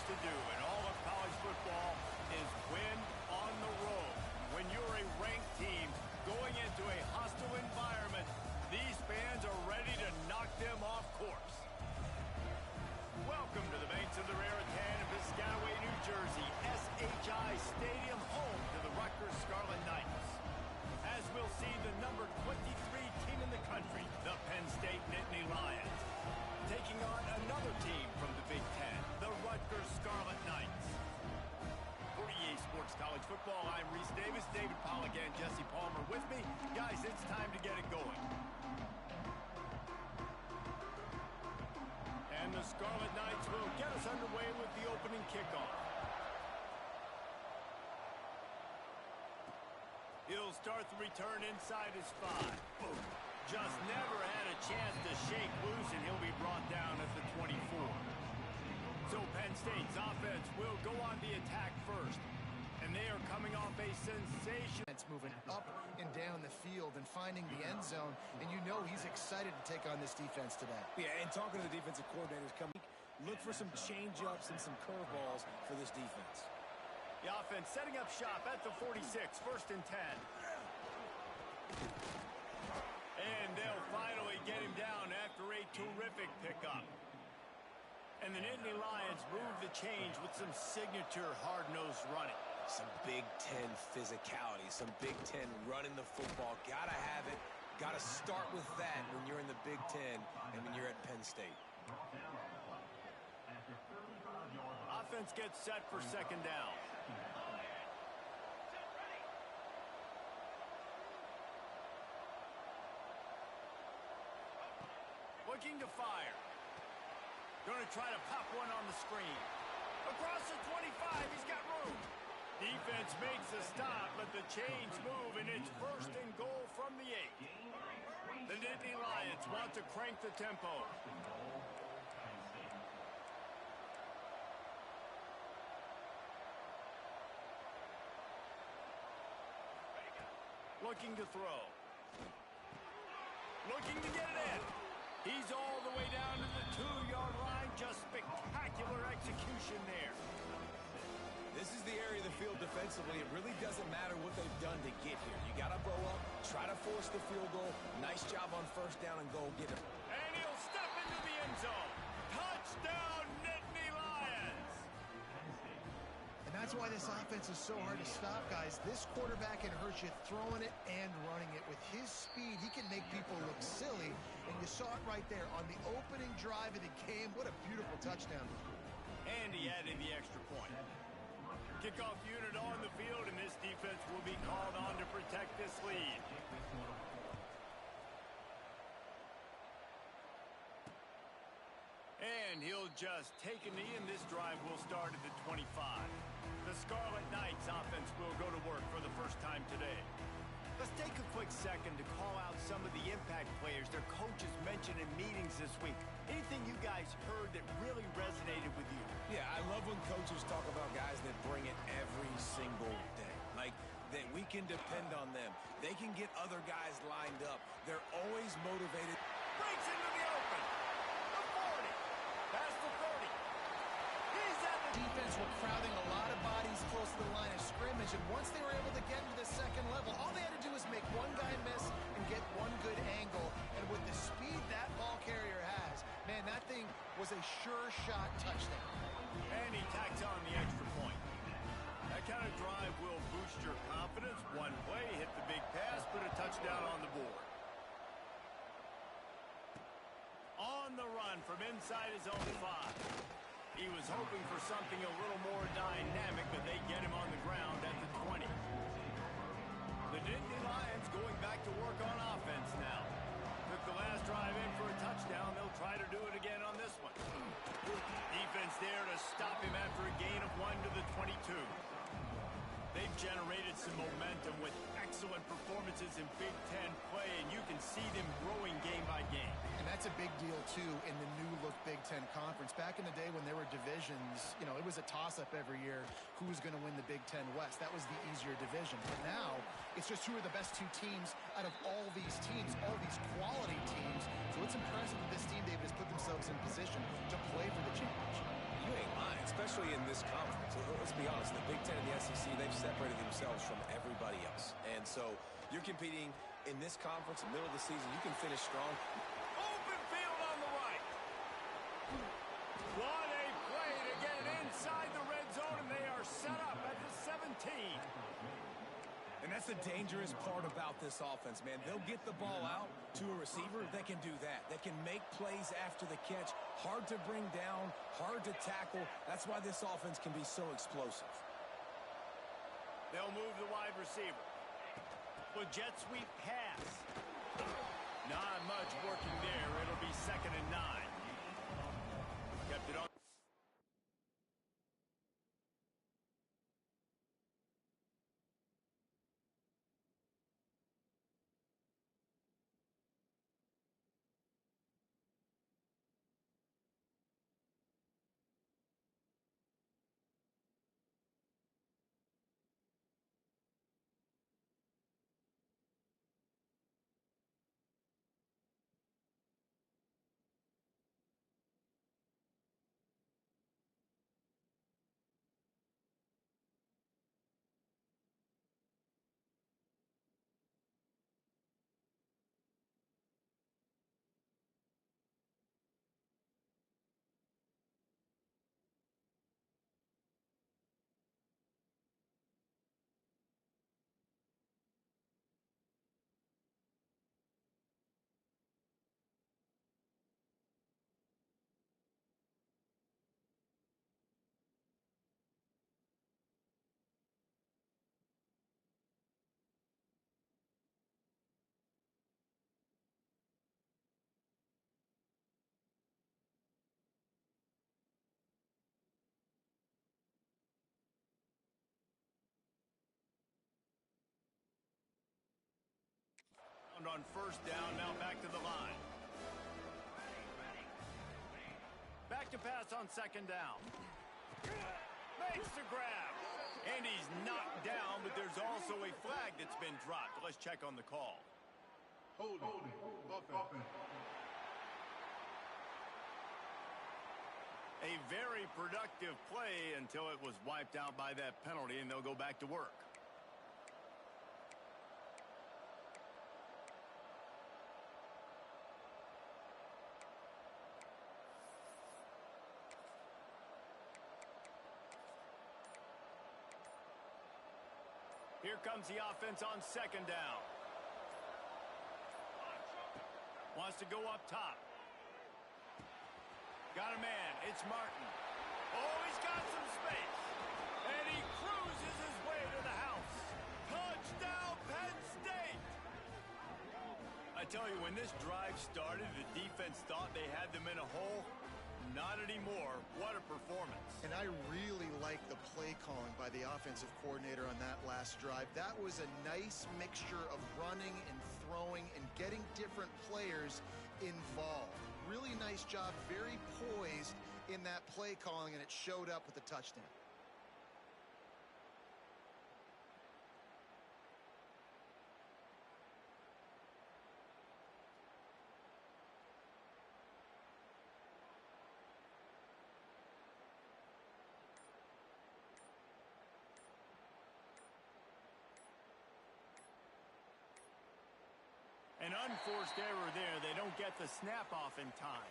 to do in all of college football is win on the road. When you're a ranked team going into a hostile environment, these fans are ready to knock them off course. Welcome to the banks of the Raritan in Piscataway, New Jersey, SHI Stadium, home to the Rutgers Scarlet Knights. As we'll see the number 23 team in the country, the Penn State Nittany Lions, taking on another team from the Big Ten, the Rutgers Scarlet Knights. For EA Sports College Football, I'm Reese Davis, David Pollack, and Jesse Palmer with me. Guys, it's time to get it going. And the Scarlet Knights will get us underway with the opening kickoff. He'll start the return inside his 5. Boom. Just never had a chance to shake loose, and he'll be brought down at the 24. So Penn State's offense will go on the attack first. And they are coming off a sensation. It's moving up and down the field and finding the end zone. And you know he's excited to take on this defense today. Yeah, and talking to the defensive coordinators, look for some change-ups and some curveballs for this defense. The offense setting up shop at the 46, 1st and 10. And they'll finally get him down after a terrific pickup. And the Nittany Lions move the change with some signature hard-nosed running. Some Big Ten physicality, some Big Ten running the football. Gotta have it. Gotta start with that when you're in the Big Ten and when you're at Penn State. Offense gets set for 2nd down. Looking to fire. Going to try to pop one on the screen. Across the 25, he's got room. Defense makes a stop, but the chains move, and it's 1st and goal from the 8. The Nittany Lions want to crank the tempo. Looking to throw. Looking to get it in. He's all the way down to the 2-yard line. Just spectacular execution there. This is the area of the field defensively. It really doesn't matter what they've done to get here. You got to blow up, try to force the field goal. Nice job on 1st down and goal. Get it. And he'll step into the end zone. Touchdown, Nittany Lions. And that's why this offense is so hard to stop, guys. This quarterback can hurt you throwing it and running it. With his speed, he can make people look silly. And you saw it right there on the opening drive of the game. What a beautiful touchdown. And he added the extra point. Kickoff unit on the field, and this defense will be called on to protect this lead. And he'll just take a knee, and this drive will start at the 25. The Scarlet Knights offense will go to work for the first time today. Let's take a quick second to call out some of the impact players their coaches mentioned in meetings this week. Anything you guys heard that really resonated with you? Yeah, I love when coaches talk about guys that bring it every single day. Like, that we can depend on them. They can get other guys lined up. They're always motivated. Breaks into the open. The 40. Past the 30. He's at the Defense were crowding a lot of bodies close to the line of scrimmage, and once they were able to get into the 2nd level, all they had to do was make one guy miss and get one good angle. And with the speed that ball carrier has, man, that thing was a sure shot touchdown. And he tacks on the extra point. That kind of drive will boost your confidence. One play, hit the big pass, put a touchdown on the board. On the run from inside his own 5. He was hoping for something a little more dynamic, but they get him on the ground at the 20. The Nittany Lions going back to work on offense now. Took the last drive in for a touchdown. They'll try to do it again on this one. Defense there to stop him after a gain of 1 to the 22. They've generated some momentum with excellent performances in Big Ten play, and you can see them growing game by game. And that's a big deal, too, in the new-look Big Ten Conference. Back in the day when there were divisions, you know, it was a toss-up every year who was going to win the Big Ten West. That was the easier division. But now, it's just who are the best 2 teams out of all these teams, all these quality teams. So it's impressive that this team, David, has put themselves in position to play for the championship. You ain't lying, especially in this conference. Let's be honest, the Big Ten and the SEC, they've separated themselves from everybody else. And so you're competing in this conference, in the middle of the season, you can finish strong. Open field on the right. What a play to get it inside the red zone, and they are set up at the 17. And that's the dangerous part about this offense, man. They'll get the ball out to a receiver. They can do that. They can make plays after the catch. Hard to bring down, hard to tackle. That's why this offense can be so explosive. They'll move the wide receiver. Well, jet sweep pass. Not much working there. It'll be 2nd and 9. Kept it on. On 1st down, now back to the line. Back to pass on 2nd down. Makes the grab. And he's knocked down, but there's also a flag that's been dropped. Let's check on the call. Holding. Offense. A very productive play until it was wiped out by that penalty, and they'll go back to work. Here comes the offense on 2nd down. Wants to go up top. Got a man. It's Martin. Oh, he's got some space. And he cruises his way to the house. Touchdown, Penn State! I tell you, when this drive started, the defense thought they had them in a hole. Not anymore. What a performance. And I really like the play calling by the offensive coordinator on that last drive. That was a nice mixture of running and throwing and getting different players involved. Really nice job, very poised in that play calling, and it showed up with the touchdown. An unforced error there. They don't get the snap off in time.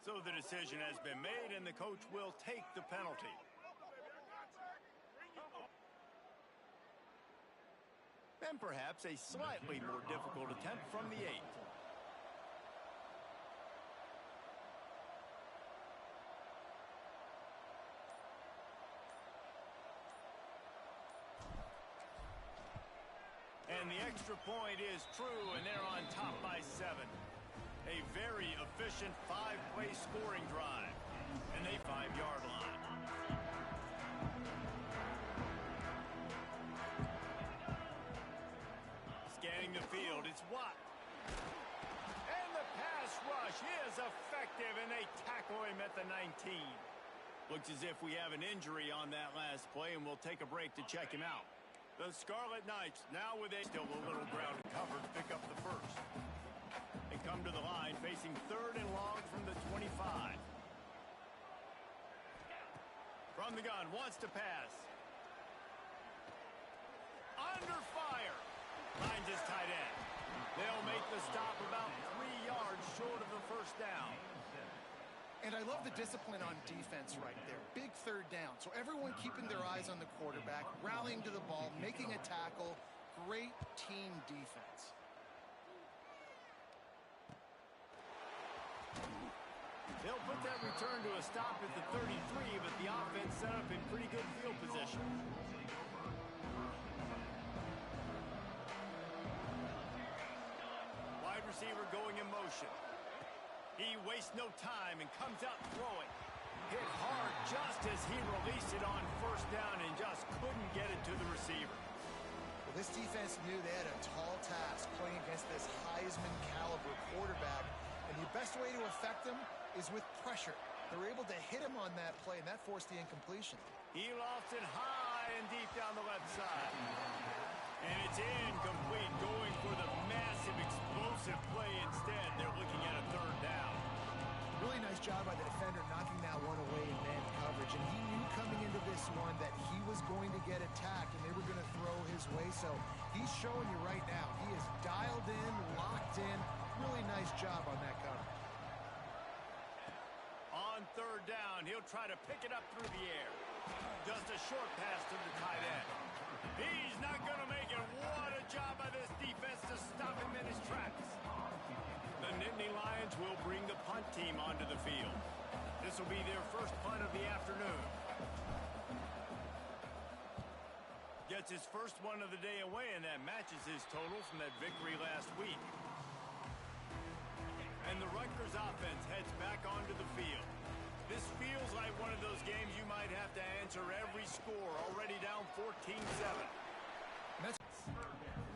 So the decision has been made, and the coach will take the penalty. And perhaps a slightly more difficult attempt from the 8. And the extra point is true, and they're on top by 7. A very efficient 5-play scoring drive. And they 5-yard line. Scanning the field, it's Watt. And the pass rush is effective, and they tackle him at the 19. Looks as if we have an injury on that last play, and we'll take a break to check him out. The Scarlet Knights now with still a little ground to cover to pick up the first. They come to the line facing 3rd and long from the 25. From the gun, wants to pass. Under fire. Finds his tight end. They'll make the stop about 3 yards short of the first down. And I love the discipline on defense right there. Big 3rd down. So everyone keeping their eyes on the quarterback, rallying to the ball, making a tackle. Great team defense. They'll put that return to a stop at the 33, but the offense set up in pretty good field position. Wide receiver going in motion. He wastes no time and comes out throwing. Hit hard just as he released it on first down and just couldn't get it to the receiver. Well, this defense knew they had a tall task playing against this Heisman caliber quarterback. And the best way to affect them is with pressure. They were able to hit him on that play, and that forced the incompletion. He lofts it high and deep down the left side. And it's incomplete, going for the massive explosive play instead. They're looking at a 3rd down. Really nice job by the defender knocking that one away in man coverage. And he knew coming into this one that he was going to get attacked and they were going to throw his way. So he's showing you right now. He is dialed in, locked in. Really nice job on that coverage. On 3rd down, he'll try to pick it up through the air. Just a short pass to the tight end. He's not going to make it. What a job by this defense to stop him in his tracks. The Nittany Lions will bring the punt team onto the field. This will be their first punt of the afternoon. Gets his first one of the day away, and that matches his total from that victory last week. And the Rutgers offense heads back onto the field. This feels like one of those games you might have to answer every score, already down 14-7.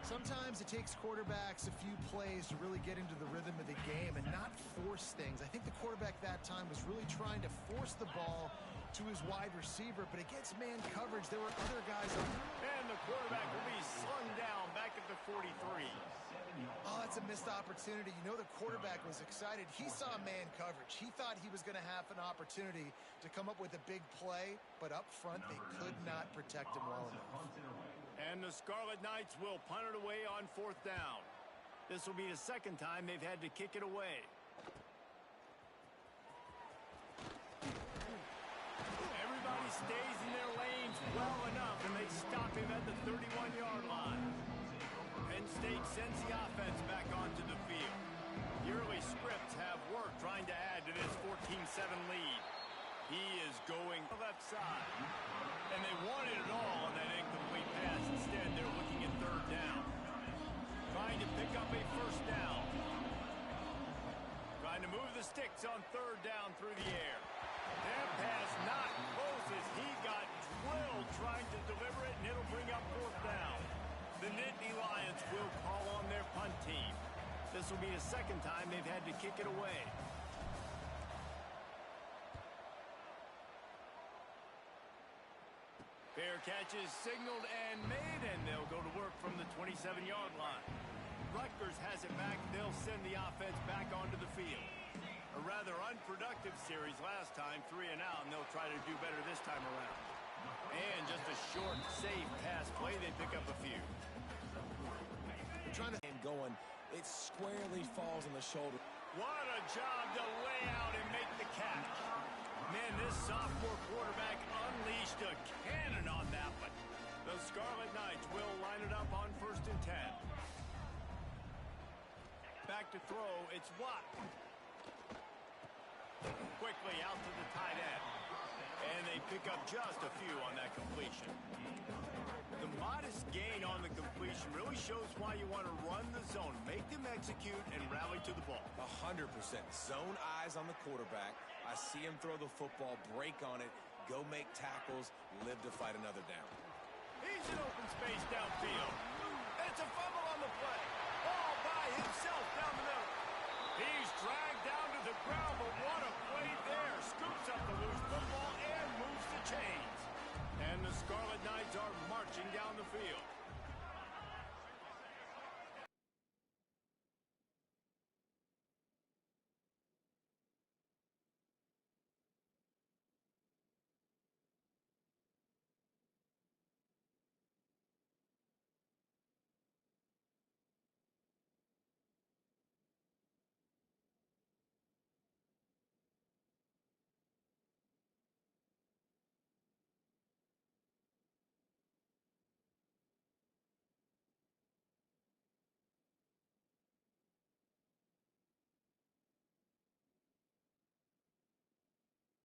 Sometimes it takes quarterbacks a few plays to really get into the rhythm of the game and not force things. I think the quarterback that time was really trying to force the ball to his wide receiver, but against man coverage, there were other guys on. And the quarterback will be slung down back at the 43. Oh, that's a missed opportunity. You know the quarterback was excited. He saw man coverage. He thought he was going to have an opportunity to come up with a big play, but up front, they could not protect him well enough. And the Scarlet Knights will punt it away on 4th down. This will be the 2nd time they've had to kick it away. Everybody stays in their lanes well enough, and they stop him at the 31-yard line. Penn State sends the offense back onto the field. The early scripts have worked trying to add to this 14-7 lead. He is going to the left side. And they wanted it all on that incomplete pass. Instead, they're looking at 3rd down. Trying to pick up a first down. Trying to move the sticks on 3rd down through the air. That pass not close as he got drilled trying to deliver it, and it'll bring up 4th down. The Nittany Lions will call on their punt team. This will be the 2nd time they've had to kick it away. Fair catch is signaled and made, and they'll go to work from the 27-yard line. Rutgers has it back. They'll send the offense back onto the field. A rather unproductive series last time, 3 and out, and they'll try to do better this time around. And just a short, safe pass play. They pick up a few. They're trying to get going It squarely falls on the shoulder. What a job to lay out and make the catch. Man, this sophomore quarterback unleashed a cannon on that one. The Scarlet Knights will line it up on 1st and 10. Back to throw, it's Watt. Quickly out to the tight end. And they pick up just a few on that completion. The modest gain on the completion really shows why you want to run the zone, make them execute, and rally to the ball. 100%. Zone eyes on the quarterback. I see him throw the football, break on it, go make tackles, live to fight another down. He's in open space downfield. It's a fumble on the play. All by himself down the middle. He's dragged down to